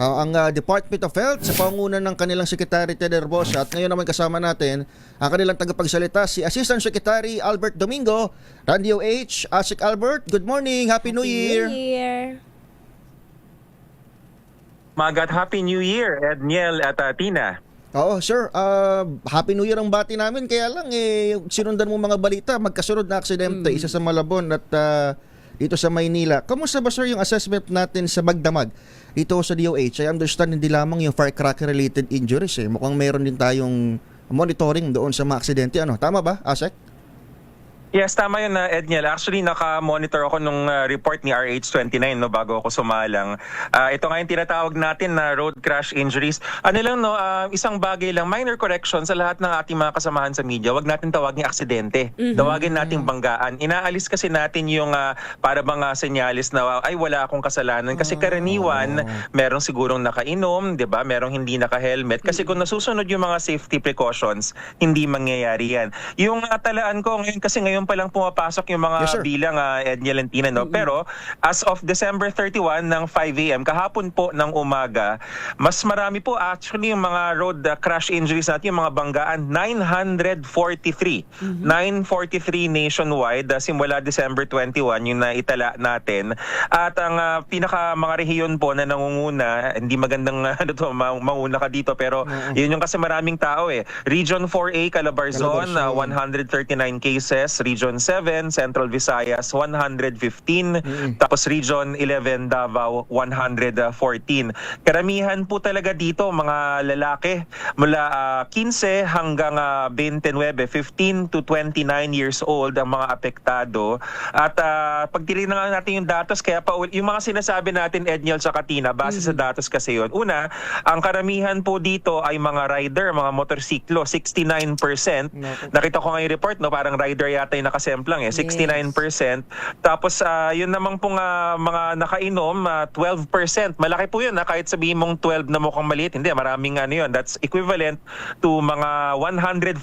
ang Department of Health sa pangunguna ng kanilang Secretary Ted Herbosa. At ngayon naman kasama natin ang kanilang tagapagsalita, si Assistant Secretary Albert Domingo, Radio H. Asik Albert, good morning, Happy New Year! Magat Happy New Year, Edniel at Tina. Oo, sir. Happy New Year ang bati namin. Kaya lang, sinundan mo mga balita, magkasunod na aksidente, isa sa Malabon at dito sa Maynila. Kamusta ba, sir, yung assessment natin sa magdamag dito sa DOH? I understand hindi lamang yung firecracker-related injuries. Mukhang mayroon din tayong monitoring doon sa mga aksidente. Ano? Tama ba, Asek? Yes, tama yun na Edniel. Actually, naka-monitor ako nung report ni RH29 no, bago ako sumalang. Ito nga yung tinatawag natin na road crash injuries. Ano lang, no, isang bagay lang, minor correction sa lahat ng ating mga kasamahan sa media. Huwag natin tawagin aksidente. Tawagin natin banggaan. Inaalis kasi natin yung para bang senyalis na ay wala akong kasalanan. Kasi karaniwan, merong sigurong nakainom, di ba? Merong hindi naka-helmet. Kasi kung nasusunod yung mga safety precautions, hindi mangyayari yan. Yung talaan ko ngayon, kasi ngayon pa lang pumapasok yung mga bilang Edniel and Tina, no? Pero as of December 31 ng 5 a.m. kahapon po ng umaga, mas marami po actually yung mga road crash injuries natin, yung mga banggaan, 943. 943 nationwide simula December 21 yung naitala natin. At ang pinaka mga rehiyon po na nangunguna, hindi magandang manguna ka dito, pero yun yung kasi maraming tao Region 4A, Calabarzon, 139 cases. Region 7, Central Visayas, 115. Tapos Region 11, Davao, 114. Karamihan po talaga dito, mga lalaki, mula 15 hanggang 29, 15 to 29 years old ang mga apektado. At pag tinignan natin yung datos, kaya pa yung mga sinasabi natin, Edniel sa Tina, base sa datos kasi yun. Una, ang karamihan po dito ay mga rider, mga motorsiklo, 69%. Nakita ko ngayong report, no, parang rider yata yung nakasemplang 69%. Tapos yun namang pong mga nakainom, 12%. Malaki po yun, kahit sabihin mong 12 na mukhang maliit. Hindi, maraming yun. That's equivalent to mga 114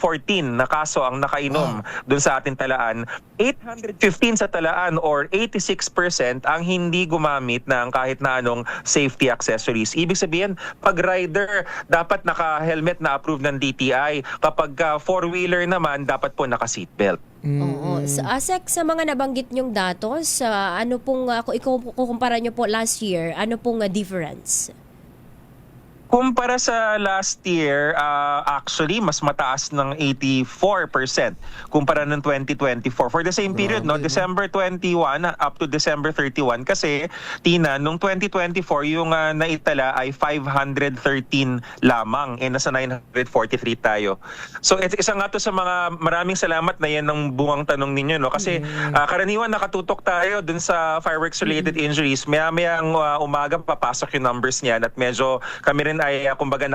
na kaso ang nakainom dun sa ating talaan. 815 sa talaan or 86% ang hindi gumamit ng kahit na anong safety accessories. Ibig sabihin, pag rider, dapat naka-helmet na approved ng DTI. Kapag four-wheeler naman, dapat po naka-seatbelt. Oo. So, Asek, sa mga nabanggit nyong datos, ano pong, kung ikukumpara nyo po last year, ano pong difference? Kumpara sa last year, actually, mas mataas ng 84% kumpara ng 2024. For the same period, no, December 21 up to December 31. Kasi, Tina, nung 2024, yung naitala ay 513 lamang. Nasa 943 tayo. So, isa nga to sa mga maraming salamat na yan ng bungang tanong ninyo. No? Kasi, karaniwan nakatutok tayo dun sa fireworks-related injuries. Maya-mayang umaga papasok yung numbers niyan at medyo kami rin ay kumbaga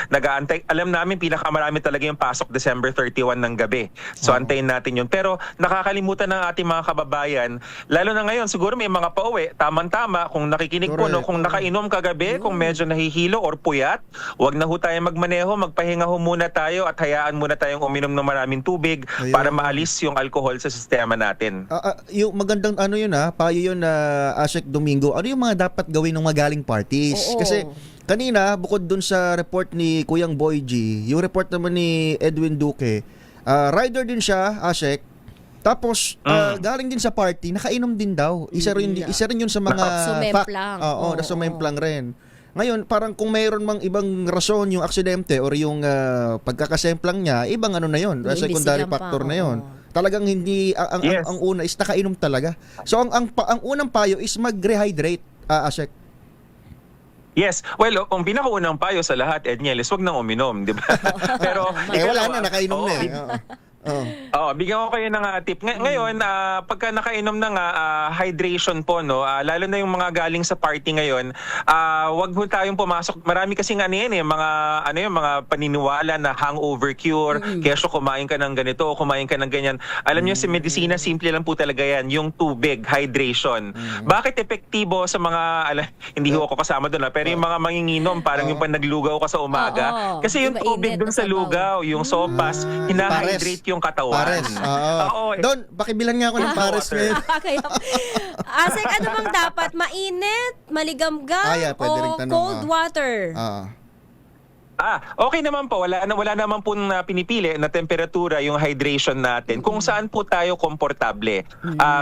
nag-aantay. Alam namin pinakamarami talaga yung pasok December 31 ng gabi. So antayin natin yun. Pero nakakalimutan ng ating mga kababayan, lalo na ngayon siguro may mga pauwi, tamang-tama kung nakikinig po, no, kung nakainom kagabi, kung medyo nahihilo or puyat, wag na ho tayo magmaneho, magpahinga ho muna tayo at hayaan muna tayong uminom ng maraming tubig para maalis yung alcohol sa sistema natin. Yung magandang payo yun na Asek Domingo, ano yung mga dapat gawin ng magaling parties? Kasi kanina, bukod dun sa report ni Kuyang Boy G, yung report naman ni Edwin Duque, rider din siya, Asek. Tapos, galing din sa party, nakainom din daw. Isa rin yun sa mga sumemplang. Sumemplang rin. Ngayon, parang kung mayroon mang ibang rason yung aksidente or yung pagkakasemplang niya, ibang na yun, secondary factor na yun. Talagang hindi, ang una is nakainom talaga. So, ang unang payo is mag-rehydrate, Asek. Yes. Well, ang pinakaunang payo sa lahat, Edniel, is wag nang uminom, di ba? Pero wala na, nakainom na bigyan ko kayo ng tip. Ngayon, pagka nakainom na nga, hydration po, no? Lalo na yung mga galing sa party ngayon, wag ho tayong pumasok. Marami kasi mga paniniwala na hangover cure, kesyo kumain ka ng ganito, kumain ka ng ganyan. Alam niyo, si medisina, simple lang po talaga yan, yung tubig, hydration. Bakit epektibo sa mga, hindi ho ako kasama doon, pero yung mga manginginom, parang yung naglugaw ka sa umaga. Kasi yung tubig doon sa lugaw, yung sopas, hinahydrate yung katawan. Pares. Oo. Oo. Don, pakibilan nga ako ng pares water. ngayon. Kaya, Asek, ano bang dapat? Mainit, maligamgam, Pwede ring o tanong, cold water? Okay naman po. Wala naman po na pinipili na temperatura yung hydration natin kung saan po tayo komportable.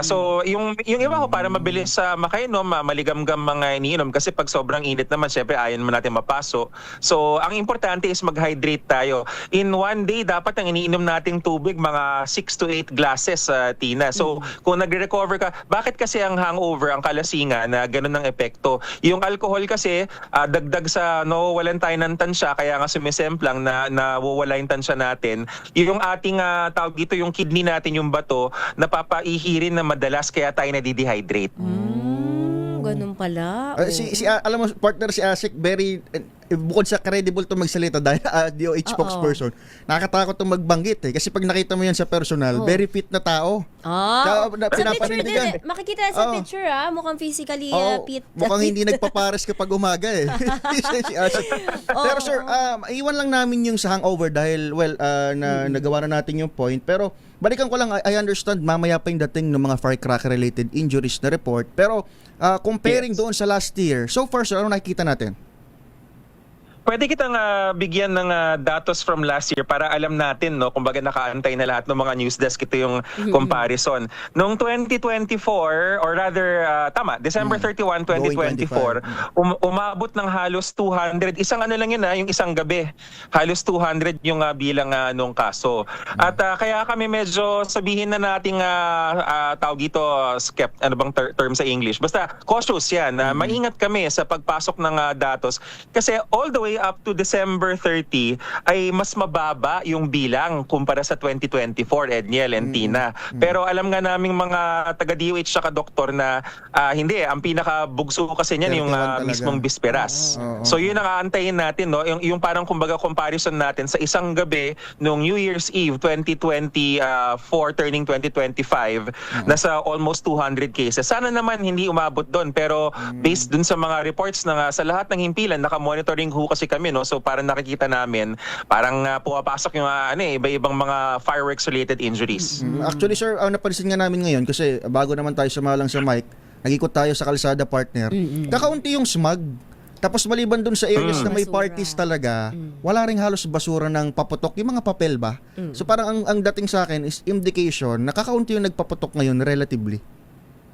So yung iba ko para mabilis makainom, maligamgam mga iniinom kasi pag sobrang init naman syempre ayaw naman natin mapaso. So ang importante is mag-hydrate tayo. In one day dapat ang iniinom nating tubig mga 6 to 8 glasses, Tina. So kung nagre-recover ka, bakit kasi ang hangover, ang kalasingan na ganun ang epekto? Yung alcohol kasi dagdag sa nawawalan tayo ng tansya, kaya nga sumisemplang na nawawala yung tansya natin. Yung ating tawag dito, yung kidney natin, yung bato, napapaihirin na madalas kaya tayo nadidehydrate. Ganun pala. Alam mo, partner si Asik, very, bukod sa credible to magsalita dahil DOH spokesperson, nakakatakot to magbanggit kasi pag nakita mo yan sa personal, very fit na tao. Sa picture Pinapanindigan. din, makikita sa picture mukhang physically fit. Mukhang hindi nagpapares kapag umaga si Asik. Pero sir, iwan lang namin yung sa hangover dahil nagawa na natin yung point. Pero balikan ko lang, I understand mamaya pa yung dating ng mga firecracker related injuries na report. Pero comparing doon sa last year, so far sir, ano nakikita natin? Pwede kitang bigyan ng datos from last year para alam natin, no, kumbaga nakaantay na lahat ng mga news desk, ito yung comparison. Noong 2024, or rather, December 31, 2024, umabot ng halos 200, isang ano lang yun, yung isang gabi, halos 200 yung bilang nung kaso. At kaya kami medyo sabihin na nating tawag dito, ano bang term sa English? Basta cautious yan, maingat kami sa pagpasok ng datos kasi all the way up to December 30 ay mas mababa yung bilang kumpara sa 2024, Edniel and Tina. Pero alam nga naming mga taga-DOH saka doktor na hindi, ang pinakabugso kasi niyan yung mismong bisperas. So yun ang aantayin natin, no? Yung parang kumbaga comparison natin sa isang gabi nung New Year's Eve 2024 turning 2025, nasa almost 200 cases. Sana naman hindi umabot doon, pero based dun sa mga reports na sa lahat ng himpilan, naka-monitoring ho kasi kami, no? So parang nakikita namin, parang pumapasok yung iba-ibang mga fireworks related injuries. Actually sir, napansin nga namin ngayon kasi bago naman tayo sumalang sa mic, nag-ikot tayo sa kalsada, partner. Kakaunti yung smog. Tapos maliban dun sa areas na may Basura. parties talaga, wala ring halos basura ng paputok, yung mga papel ba? So parang ang dating sa akin is indication na kakaunti yung nagpaputok ngayon relatively.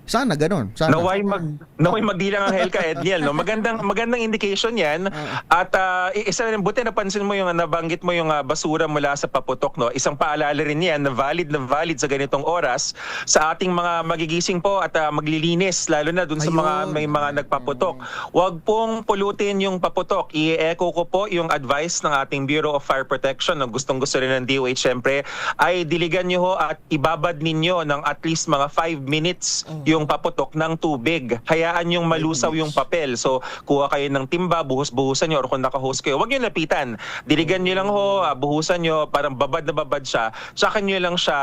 Sana ganon. Sana. Naway magdilang ang Helka, Edniel, no? Magandang indication 'yan. At isa rin, buti napansin mo yung nabanggit mo yung basura mula sa paputok, no? Isang paalala rin 'yan na valid sa ganitong oras sa ating mga magigising po at maglilinis, lalo na dun sa mga may mga nagpaputok. Huwag pong pulutin yung paputok. I-echo ko po yung advice ng ating Bureau of Fire Protection, no? Gustong-gusto rin ng DOH syempre, ay diligan niyo ho at ibabad ninyo ng at least mga 5 minutes yung paputok ng tubig. Hayaan yung malusaw yung papel. So, kuha kayo ng timba, buhos-buhusan nyo, or kung naka-hose kayo, huwag nyo lapitan. Diligan nyo lang ho, buhusan nyo, parang babad na babad siya. Tsaka nyo lang siya,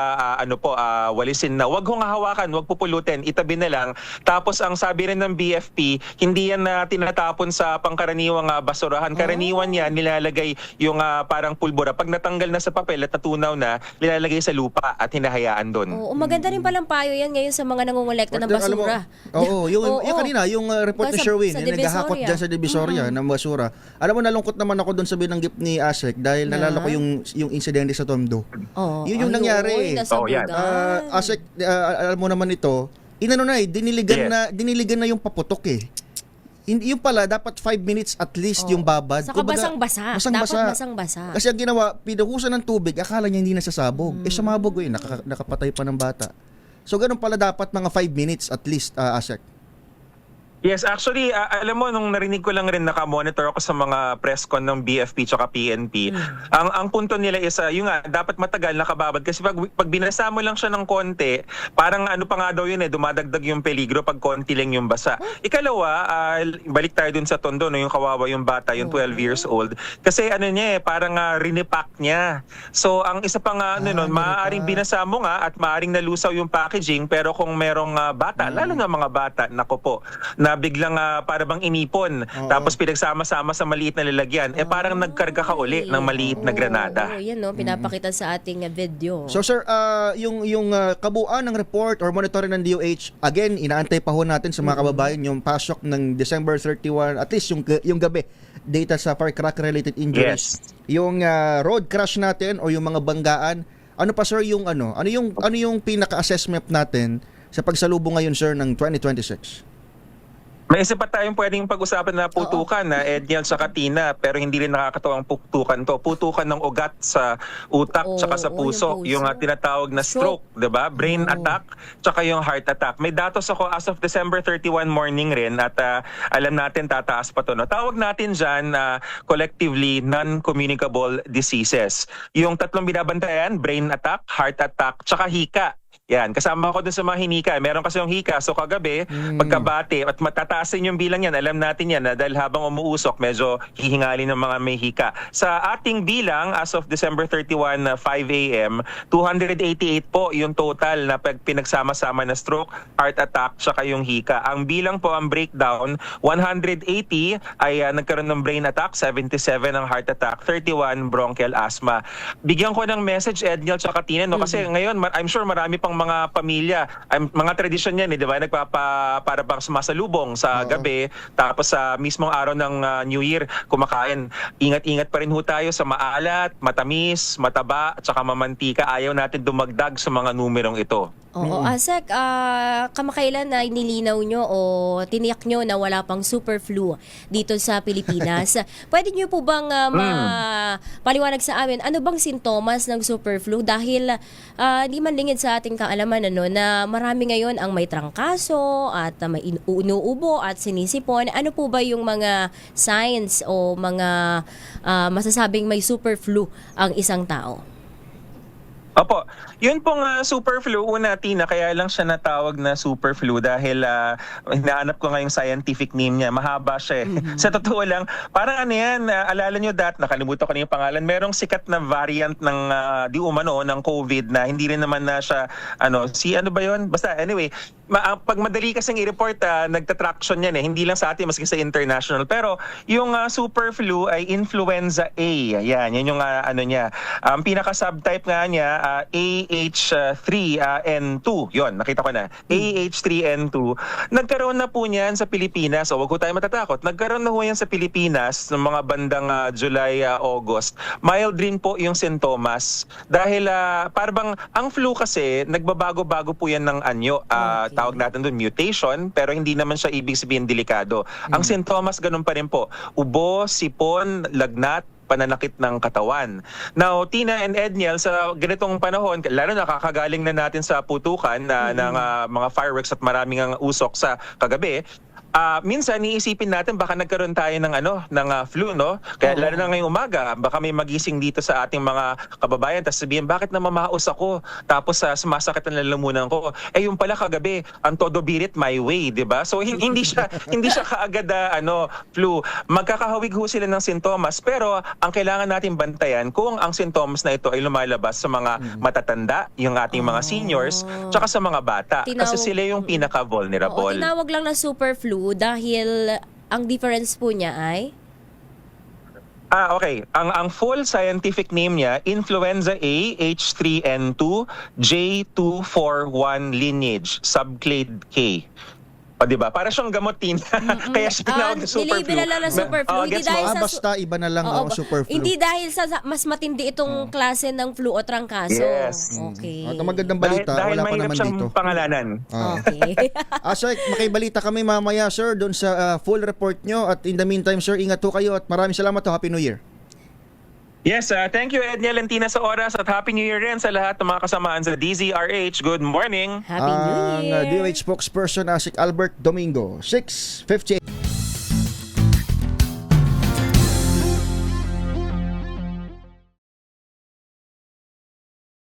walisin na. Huwag hong hawakan, huwag pupulutin, itabi na lang. Tapos, ang sabi rin ng BFP, hindi yan na tinatapon sa pangkaraniwang basurahan. Karaniwan yan, nilalagay yung parang pulbura. Pag natanggal na sa papel at natunaw na, nilalagay sa lupa at hinahayaan doon. Oo, maganda rin palang payo yan ngayon sa mga nangongolekta ng basura. Yung kanina, yung report ni Sherwin, sa yung naghahakot Divisoria. dyan sa Divisoria ng basura. Alam mo, nalungkot naman ako doon sa binanggit ni Asek dahil nalala ko yung insidente sa Tondo. Yun yung nangyari. yan. Asek, alam mo naman ito, diniligan na yung paputok yung pala, dapat 5 minutes at least yung babad. Saka basang-basa. Dapat basang-basa. Kasi ang ginawa, pinuhusan ng tubig, akala niya hindi nasasabog. Sumabog nakapatay pa ng bata. So ganun pala dapat mga 5 minutes at least, Asek. Yes, actually, alam mo, nung narinig ko lang rin, naka-monitor ako sa mga press con ng BFP tsaka PNP. Ang punto nila is, yung dapat matagal nakababad. Kasi pag binasa mo lang siya ng konti, parang ano pa nga daw yun dumadagdag yung peligro pag konti lang yung basa. Ikalawa, balik tayo dun sa Tondo, no, yung kawawa yung bata, yung 12 years old. Kasi parang rinipack niya. So, ang isa pang maaaring binasa mo nga at maaaring nalusaw yung packaging, pero kung merong bata, lalo na mga bata, nako po, na biglang para bang inipon, tapos pinagsama-sama sa maliit na lalagyan, parang nagkarga ka uli ng maliit na granada. Oo, yan no, pinapakita sa ating video. So sir, yung kabuuan ng report or monitoring ng DOH, again, inaantay pa ho natin sa mga kababayan yung pasok ng December 31, at least yung gabi, data sa firecracker-related injuries. Yes. Yung road crash natin o yung mga banggaan, ano pa sir yung ano yung pinaka-assessment natin sa pagsalubong ngayon sir ng 2026? May isa pa tayong pwedeng pag-usapan na putukan na Edniel sa Katina, pero hindi rin nakakatawang putukan to. Putukan ng ugat sa utak tsaka sa puso. yung puso. Yung tinatawag na stroke, 'di ba? Brain attack tsaka yung heart attack. May datos ako as of December 31 morning rin at alam natin tataas pa to. No? Tawag natin diyan collectively non-communicable diseases. Yung tatlong binabantayan, brain attack, heart attack tsaka hika. Yan, kasama ko dun sa mga hinika. Meron kasi yung hika. So kagabi, pagkabati, at matataasin yung bilang yan. Alam natin yan na dahil habang umuusok, medyo hihingali ng mga may hika. Sa ating bilang, as of December 31, 5 a.m., 288 po yung total na pinagsama-sama na stroke, heart attack, tsaka yung hika. Ang bilang po, ang breakdown, 180 ay nagkaroon ng brain attack, 77 ang heart attack, 31 bronchial asthma. Bigyan ko ng message, Edniel, tsaka Tina, no? Kasi ngayon, I'm sure marami pang mga pamilya, mga tradisyon yan, di ba? Para bang sumasalubong sa gabi, tapos sa mismong araw ng New Year, kumakain. Ingat-ingat pa rin ho tayo sa maalat, matamis, mataba, at saka mamantika. Ayaw natin dumagdag sa mga numerong ito. Oo, Asek, kamakailan na inilinaw nyo o tiniyak nyo na wala pang super flu dito sa Pilipinas. Pwede nyo po bang paliwanag sa amin, ano bang sintomas ng super flu? Dahil di man lingid sa ating kaalaman na marami ngayon ang may trangkaso at may inuubo at sinisipon. Ano po ba yung mga signs o mga masasabing may super flu ang isang tao? Opo, yun pong super flu, una Tina, kaya lang siya natawag na super flu dahil hinahanap ko ngayong scientific name niya, mahaba siya eh. Sa totoo lang, parang ano yan, alala nyo nakalimutan ko na yung pangalan, merong sikat na variant ng di umano ng COVID na hindi rin naman na siya, ano ba yun? Basta anyway, pag madali kasing i-report, nagtatraction yan eh, hindi lang sa atin, maski sa international. Pero yung super flu ay influenza A, yan yung ano niya. Ang pinaka-subtype nga niya, AH3N2. Yon, nakita ko na. AH3N2. Nagkaroon na po niyan sa Pilipinas. O wag ko tayo matatakot. Nagkaroon na po yan sa Pilipinas ng mga bandang July, August. Mild rin po yung sintomas. Dahil parang ang flu kasi, nagbabago-bago po yan ng anyo. Tawag natin doon mutation, pero hindi naman siya ibig sabihin delikado. Ang sintomas ganun pa rin po. Ubo, sipon, lagnat, pananakit ng katawan. Now, Tina and Edniel, sa ganitong panahon, lalo nakakagaling na natin sa putukan ng mga fireworks at maraming ang usok sa kagabi, minsan iisipin natin baka nagkaroon tayo ng flu, no? Kaya lalo na ngayong umaga, baka may magising dito sa ating mga kababayan tapos sabihin, bakit namamaos ako? Tapos sumasakit ang lalamunan ko. Yung pala kagabi, ang todo birit my way, 'di ba? So hindi siya kaagad flu. Magkakahawig ho sila ng sintomas, pero ang kailangan natin bantayan kung ang sintomas na ito ay lumalabas sa mga matatanda, yung ating mga seniors, tsaka sa mga bata. Kasi sila yung pinaka-vulnerable. Tinawag lang na super flu dahil ang difference po niya ay? Okay. Ang full scientific name niya, Influenza A H3N2 J241 lineage, subclade K. O diba? Para siyang gamot, Tina. Kaya siya tinawag na super flu. Nilabel na super flu. Hindi dahil sa basta iba na lang ang super flu. Hindi dahil sa mas matindi itong klase ng flu o trangkaso. Yes. Okay. At ang magandang balita, dahil wala pa naman siyang dito. Pangalanan. Okay. Sir, makibalita kami mamaya, sir, doon sa full report nyo. At in the meantime, sir, ingat ho kayo at maraming salamat ho. Happy New Year. Yes, thank you Edniel and Tina sa oras at Happy New Year rin sa lahat ng mga kasamaan sa DZRH. Good morning! Happy New Year! Ang DOH spokesperson, Asik Albert Domingo, 6:58.